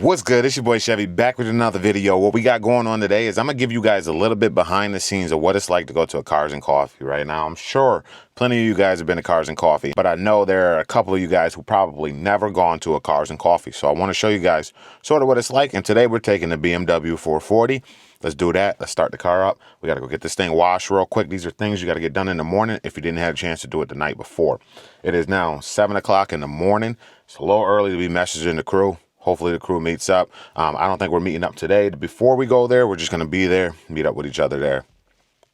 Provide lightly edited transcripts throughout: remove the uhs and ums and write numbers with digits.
What's good? It's your boy Chevy back with another video. What we got going on today is I'm gonna give you guys a little bit behind the scenes of what it's like to go to a Cars and Coffee right now. I'm sure plenty of you guys have been to Cars and Coffee, but I know there are a couple of you guys who probably never gone to a Cars and Coffee. So I want to show you guys sort of what it's like. And today we're taking the BMW 440. Let's do that. Let's start the car up. We got to go get this thing washed real quick. These are things you got to get done in the morning if you didn't have a chance to do it the night before. It is now 7 o'clock in the morning. It's a little early to be messaging the crew. Hopefully the crew meets up. I don't think we're meeting up today. Before we go there, we're just going to be there, meet up with each other there.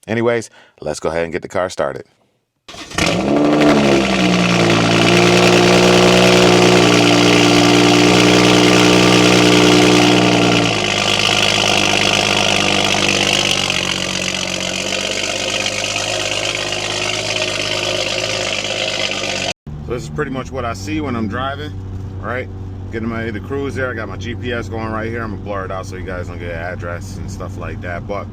Anyways, let's go ahead and get the car started. So this is pretty much what I see when I'm driving, right? Getting the cruise there. I got my GPS going right here. I'm gonna blur it out so you guys don't get an address and stuff like that. But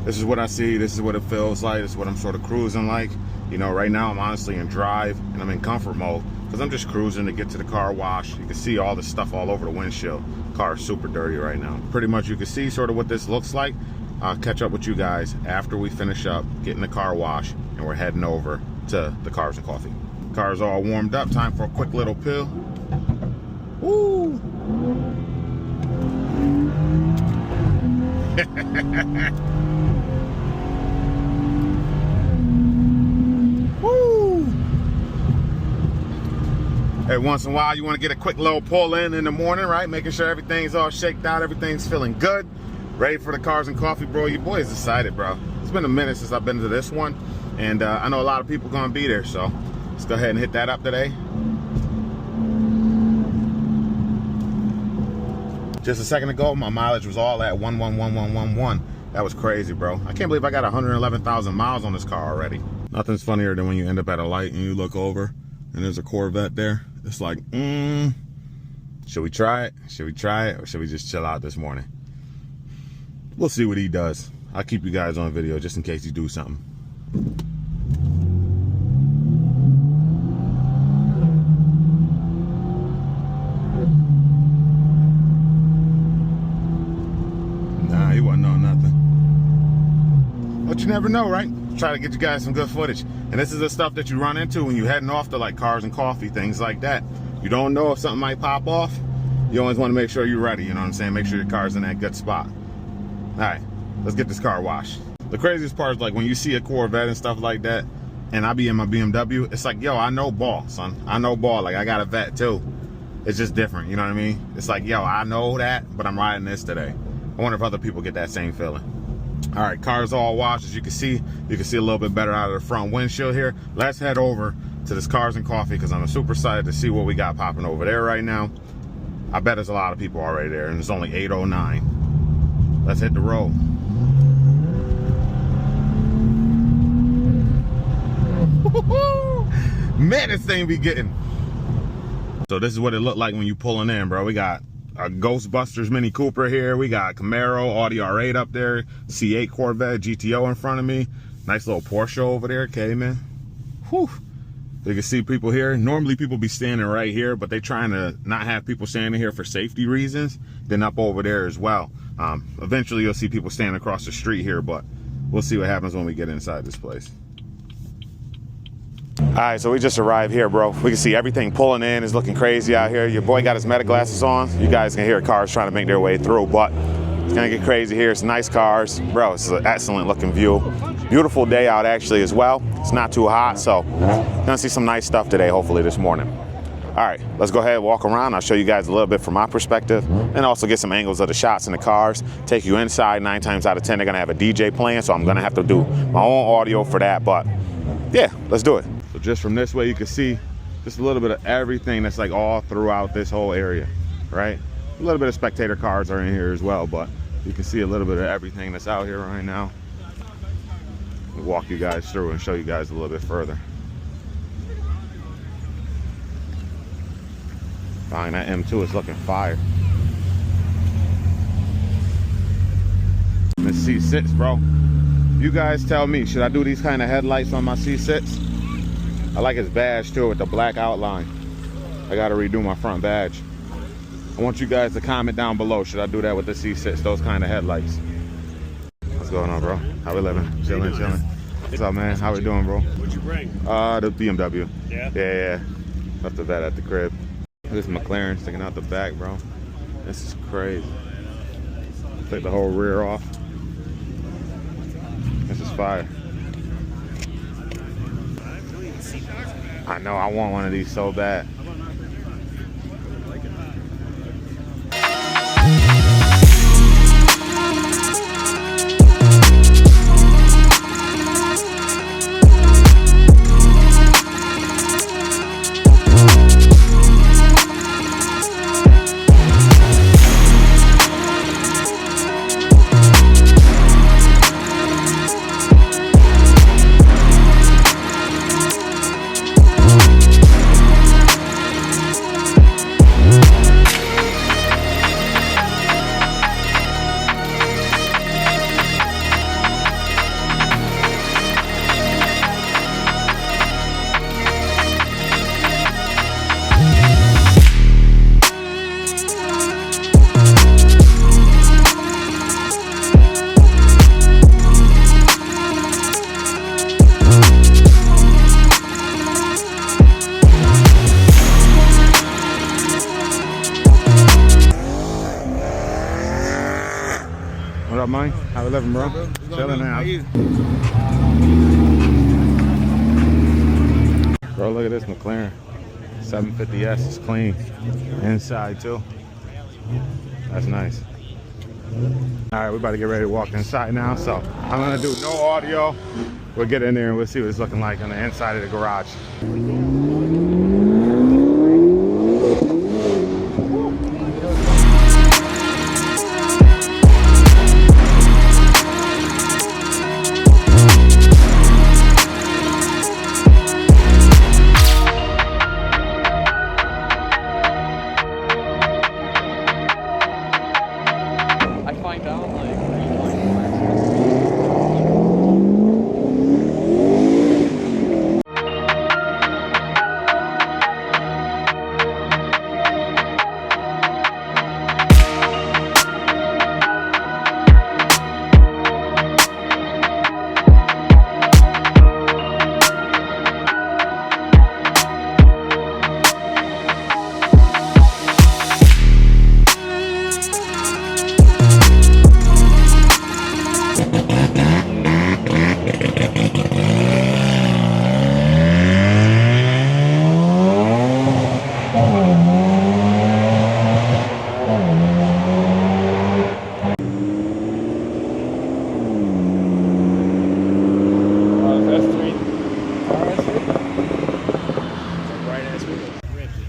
this is what I see. This is what it feels like. This is what I'm sort of cruising like. You know, right now I'm honestly in drive and I'm in comfort mode because I'm just cruising to get to the car wash. You can see all the stuff all over the windshield. Car is super dirty right now. Pretty much you can see sort of what this looks like. I'll catch up with you guys after we finish up getting the car wash and we're heading over to the Cars and Coffee. Car's all warmed up. Time for a quick little pill. Woo! Woo! Every once in a while, you want to get a quick little pull in the morning, right? Making sure everything's all shaked out, everything's feeling good. Ready for the Cars and Coffee, bro. Your boy is excited, bro. It's been a minute since I've been to this one, and I know a lot of people gonna be there, so let's go ahead and hit that up today. Just a second ago, my mileage was all at 1111111. That was crazy, bro. I can't believe I got 111,000 miles on this car already. Nothing's funnier than when you end up at a light and you look over and there's a Corvette there. It's like, should we try it? Should we try it? Or should we just chill out this morning? We'll see what he does. I'll keep you guys on video just in case he do something. He wasn't on nothing. But you never know, right? Try to get you guys some good footage. And this is the stuff that you run into when you're heading off to like Cars and Coffee, things like that. You don't know if something might pop off. You always want to make sure you're ready, you know what I'm saying? Make sure your car's in that good spot. All right, let's get this car washed. The craziest part is like when you see a Corvette and stuff like that, and I be in my BMW, it's like, yo, I know ball, son. I know ball. Like, I got a vet too. It's just different, you know what I mean? It's like, yo, I know that, but I'm riding this today. I wonder if other people get that same feeling. All right, car's all washed. As you can see a little bit better out of the front windshield here. Let's head over to this Cars and Coffee because I'm super excited to see what we got popping over there right now. I bet there's a lot of people already there, and it's only 8:09. Let's hit the road. Man, this thing be getting. So this is what it looked like when you pulling in, bro. We got a Ghostbusters Mini Cooper here. We got Camaro, Audi R8 up there, C8 Corvette, GTO in front of me. Nice little Porsche over there, Cayman. Whew. You can see people here. Normally people be standing right here, but they trying to not have people standing here for safety reasons. Then up over there as well. Eventually you'll see people standing across the street here, but we'll see what happens when we get inside this place. All right, so we just arrived here, bro. We can see everything pulling in. Is looking crazy out here. Your boy got his meta glasses on. You guys can hear cars trying to make their way through, but it's gonna get crazy here. It's nice cars, bro. It's an excellent looking view. Beautiful day out actually as well. It's not too hot, so gonna see some nice stuff today, hopefully this morning. All right, let's go ahead and walk around. I'll show you guys a little bit from my perspective and also get some angles of the shots in the cars. Take you inside. 9 times out of 10, they're gonna have a DJ playing, so I'm gonna have to do my own audio for that, but yeah, let's do it. So just from this way, you can see just a little bit of everything that's like all throughout this whole area, right? A little bit of spectator cars are in here as well, but you can see a little bit of everything that's out here right now. We'll walk you guys through and show you guys a little bit further. Fine, that M2 is looking fire. This C6, bro. You guys tell me, should I do these kind of headlights on my C6? I like his badge too with the black outline. I gotta redo my front badge. I want you guys to comment down below. Should I do that with the C6, those kind of headlights? What's going on, bro? How we living? Chilling. What's up, man? How we doing, bro? What'd you bring? The BMW. Yeah? Yeah. Left that at the crib. This McLaren sticking out the back, bro. This is crazy. Take the whole rear off. This is fire. I know, I want one of these so bad. What up, man? How we living, bro? Chilling now. Bro, look at this McLaren 750S. It's clean. Inside, too. That's nice. All right, we're about to get ready to walk inside now. So I'm going to do no audio. We'll get in there and we'll see what it's looking like on the inside of the garage.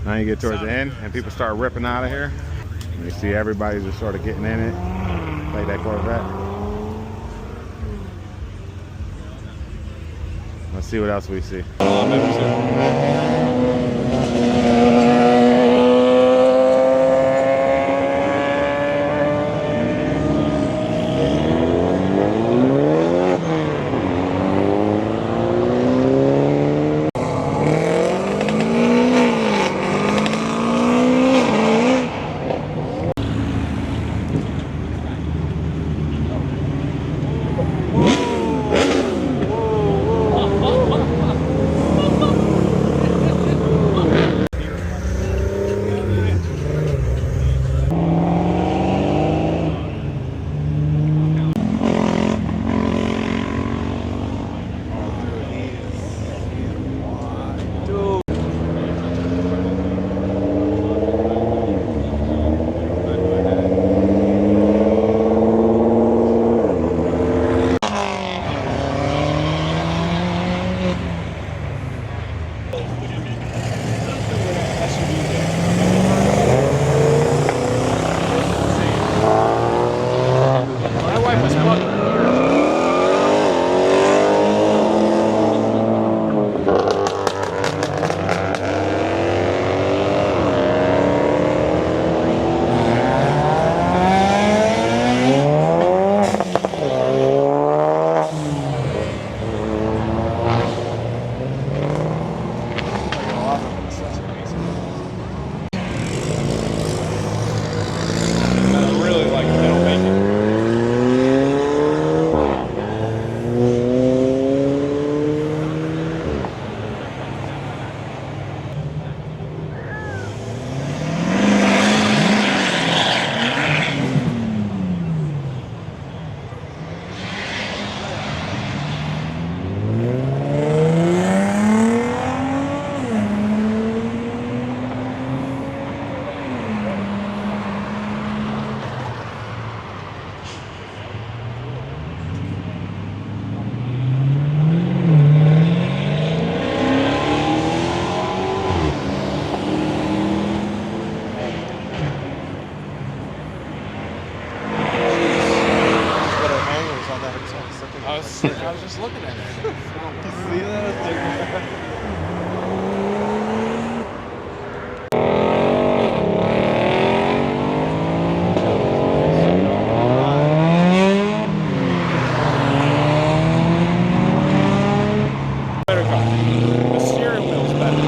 Now you get towards the end and people start ripping out of here. And you see everybody's just sort of getting in it. Like that Corvette. Let's see what else we see. sick. I was just looking at it. You see that? Better car. The steering wheel's better.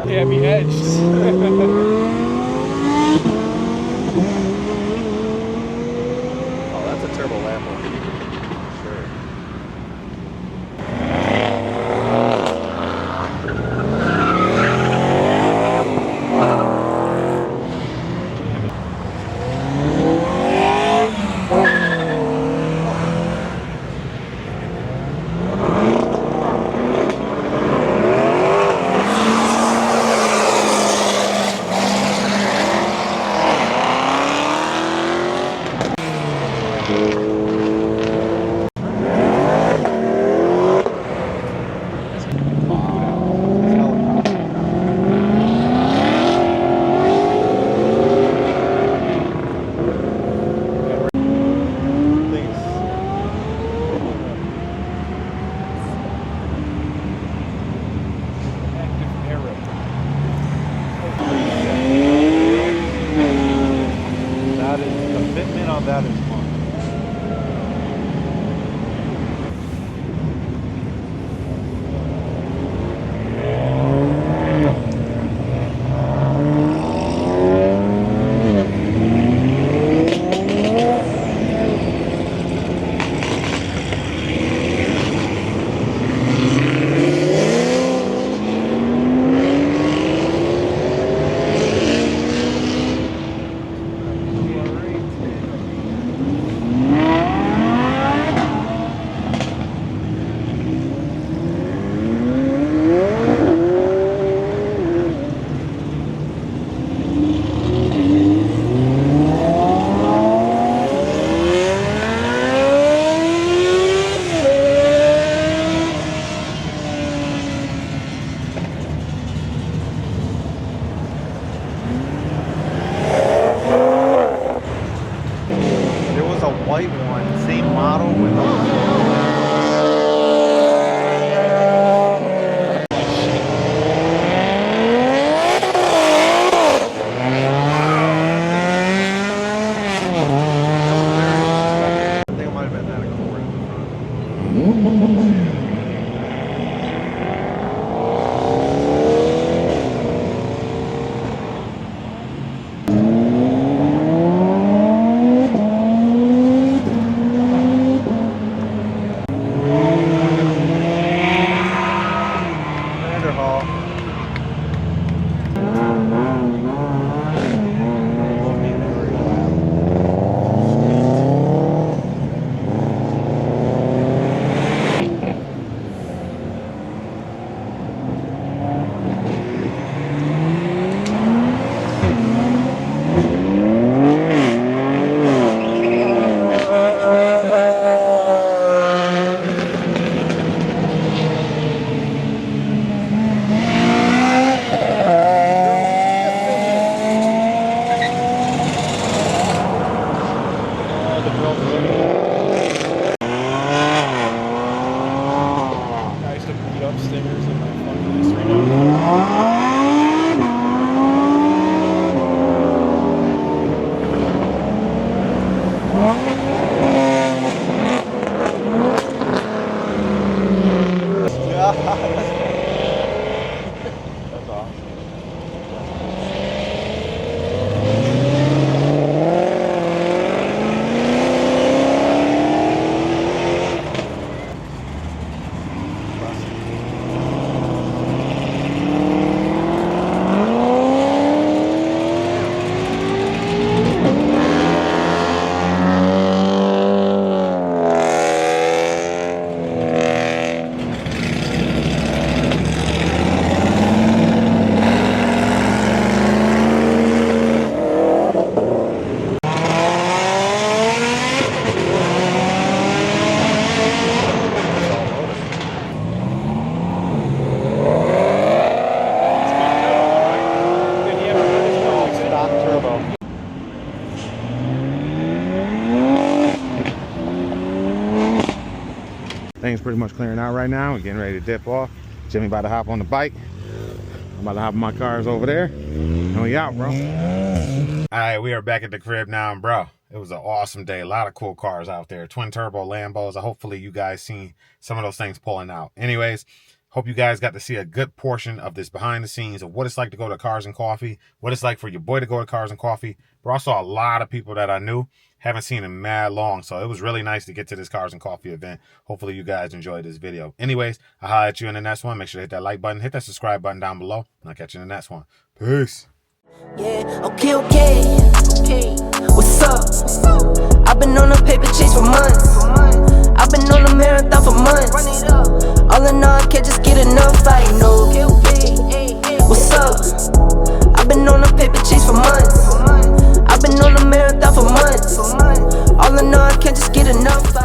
Heavy edged. Oh, that's a turbo Lambo. Sure. That is fun. White one, same model with I think it might have been that Accord in the front. everything's pretty much clearing out right now. We're getting ready to dip off. Jimmy about to hop on the bike. I'm about to hop in my cars over there. And we out, bro. All right, we are back at the crib now, and bro, it was an awesome day. A lot of cool cars out there. Twin turbo Lambos. Hopefully you guys seen some of those things pulling out. Anyways, hope you guys got to see a good portion of this behind the scenes of what it's like to go to Cars and Coffee, what it's like for your boy to go to Cars and Coffee. But I saw a lot of people that I knew. Haven't seen in mad long, so it was really nice to get to this Cars and Coffee event. Hopefully you guys enjoyed this video. Anyways, I'll holler at you in the next one. Make sure to hit that like button, hit that subscribe button down below, and I'll catch you in the next one. Peace. Yeah, okay. What's up? I've been on a paper chase for months. I've been on a marathon for months. All in all, I can't just get enough. I know. What's up? I've been on a paper chase for months. I've been on a marathon for months. All in all, I can't just get enough.